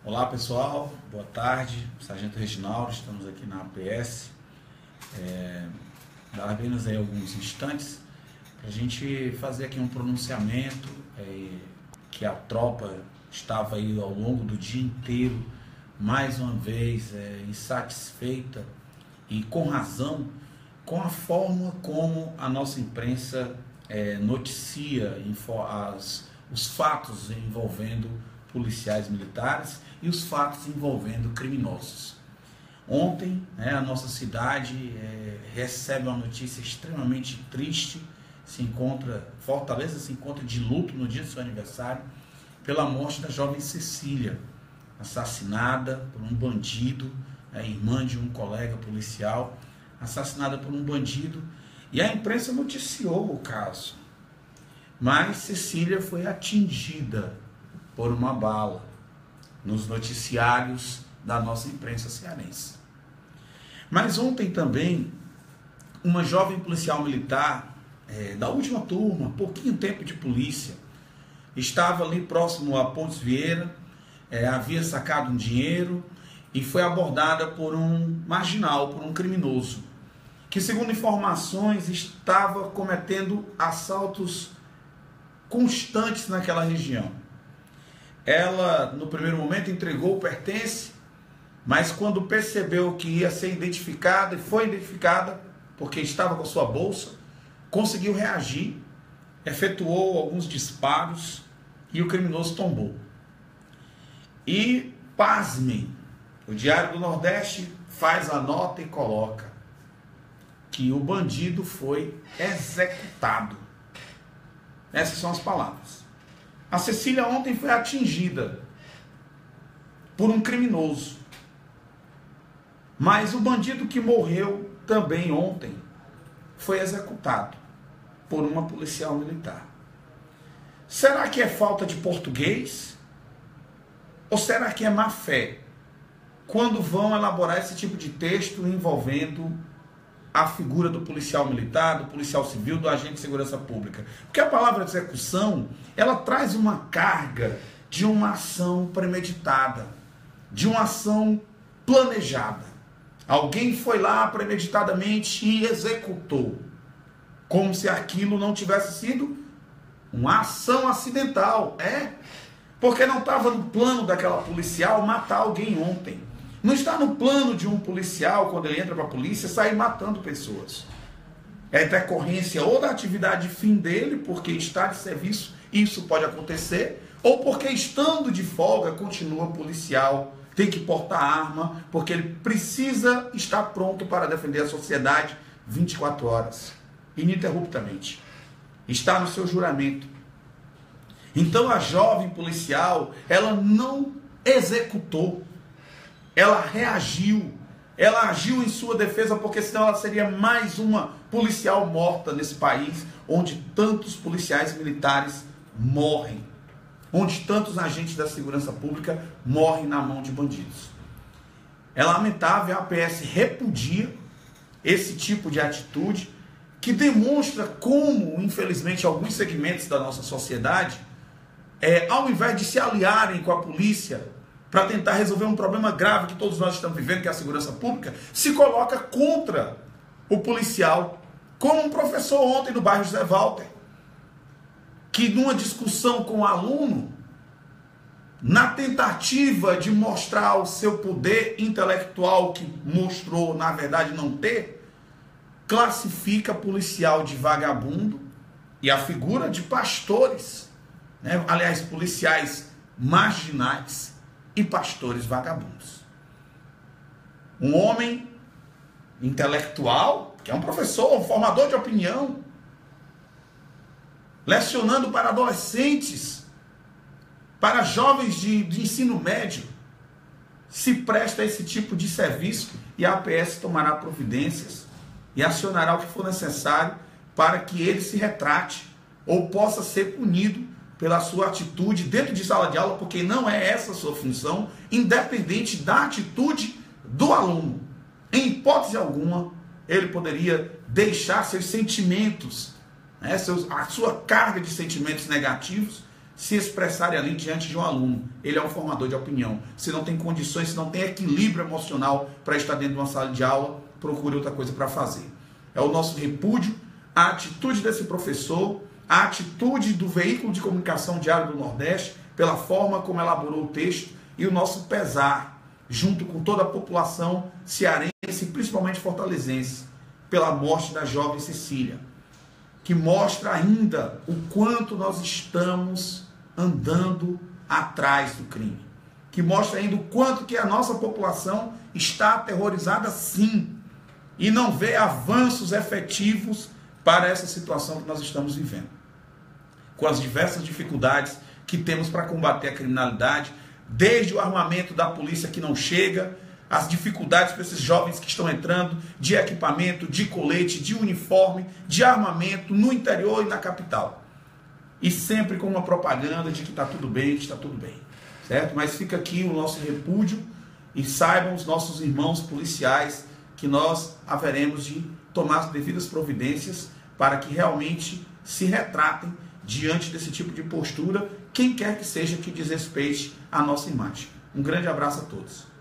Olá pessoal, boa tarde, Sargento Reginaldo, estamos aqui na APS. Dá apenas aí alguns instantes para a gente fazer aqui um pronunciamento que a tropa estava aí ao longo do dia inteiro, mais uma vez insatisfeita e com razão com a forma como a nossa imprensa noticia os fatos envolvendo policiais militares e os fatos envolvendo criminosos. Ontem, a nossa cidade recebe uma notícia extremamente triste. Fortaleza se encontra de luto no dia do seu aniversário pela morte da jovem Cecília, assassinada por um bandido, irmã de um colega policial, assassinada por um bandido, e a imprensa noticiou o caso. Mas Cecília foi atingida por uma bala nos noticiários da nossa imprensa cearense. Mas ontem também, uma jovem policial militar da última turma, pouquinho tempo de polícia, estava ali próximo a Pontes Vieira, havia sacado um dinheiro e foi abordada por um marginal, por um criminoso, que, segundo informações, estava cometendo assaltos constantes naquela região. Ela, no primeiro momento, entregou o pertence, mas quando percebeu que ia ser identificada, e foi identificada, porque estava com sua bolsa, conseguiu reagir, efetuou alguns disparos e o criminoso tombou. E, pasmem, o Diário do Nordeste faz a nota e coloca que o bandido foi executado. Essas são as palavras. A Cecília ontem foi atingida por um criminoso. Mas o bandido que morreu também ontem foi executado por uma policial militar. Será que é falta de português? Ou será que é má fé quando vão elaborar esse tipo de texto envolvendo a figura do policial militar, do policial civil, do agente de segurança pública? Porque a palavra execução, ela traz uma carga de uma ação premeditada, de uma ação planejada. Alguém foi lá premeditadamente e executou, como se aquilo não tivesse sido uma ação acidental. Porque não estava no plano daquela policial matar alguém ontem. Não está no plano de um policial, quando ele entra para a polícia, sair matando pessoas. É decorrência ou da atividade fim dele, porque está de serviço, isso pode acontecer, ou porque estando de folga, continua policial, tem que portar arma, porque ele precisa estar pronto para defender a sociedade 24 horas, ininterruptamente. Está no seu juramento. Então a jovem policial, ela não executou, ela reagiu, ela agiu em sua defesa, porque senão ela seria mais uma policial morta nesse país, onde tantos policiais militares morrem, onde tantos agentes da segurança pública morrem na mão de bandidos. É lamentável, a APS repudia esse tipo de atitude, que demonstra como, infelizmente, alguns segmentos da nossa sociedade, ao invés de se aliarem com a polícia para tentar resolver um problema grave que todos nós estamos vivendo, que é a segurança pública, se coloca contra o policial, como um professor ontem no bairro José Walter, que numa discussão com o aluno, na tentativa de mostrar o seu poder intelectual, que mostrou, na verdade, não ter, classifica policial de vagabundo e a figura de pastores, aliás, policiais marginais e pastores vagabundos. Um homem intelectual, que é um professor, um formador de opinião, lecionando para adolescentes, para jovens de ensino médio, se presta a esse tipo de serviço, e a APS tomará providências e acionará o que for necessário para que ele se retrate ou possa ser punido pela sua atitude dentro de sala de aula, porque não é essa a sua função, independente da atitude do aluno. Em hipótese alguma, ele poderia deixar seus sentimentos, a sua carga de sentimentos negativos se expressarem ali diante de um aluno. Ele é um formador de opinião. Se não tem condições, se não tem equilíbrio emocional para estar dentro de uma sala de aula, procure outra coisa para fazer. É o nosso repúdio, a atitude desse professor, a atitude do veículo de comunicação Diário do Nordeste, pela forma como elaborou o texto, e o nosso pesar, junto com toda a população cearense e principalmente fortalezense, pela morte da jovem Cecília, que mostra ainda o quanto nós estamos andando atrás do crime, que mostra ainda o quanto que a nossa população está aterrorizada sim, e não vê avanços efetivos para essa situação que nós estamos vivendo, com as diversas dificuldades que temos para combater a criminalidade, desde o armamento da polícia que não chega, as dificuldades para esses jovens que estão entrando, de equipamento, de colete, de uniforme, de armamento no interior e na capital. E sempre com uma propaganda de que está tudo bem, que está tudo bem. Certo? Mas fica aqui o nosso repúdio e saibam os nossos irmãos policiais que nós haveremos de tomar as devidas providências para que realmente se retratem diante desse tipo de postura, quem quer que seja que desrespeite a nossa imagem. Um grande abraço a todos.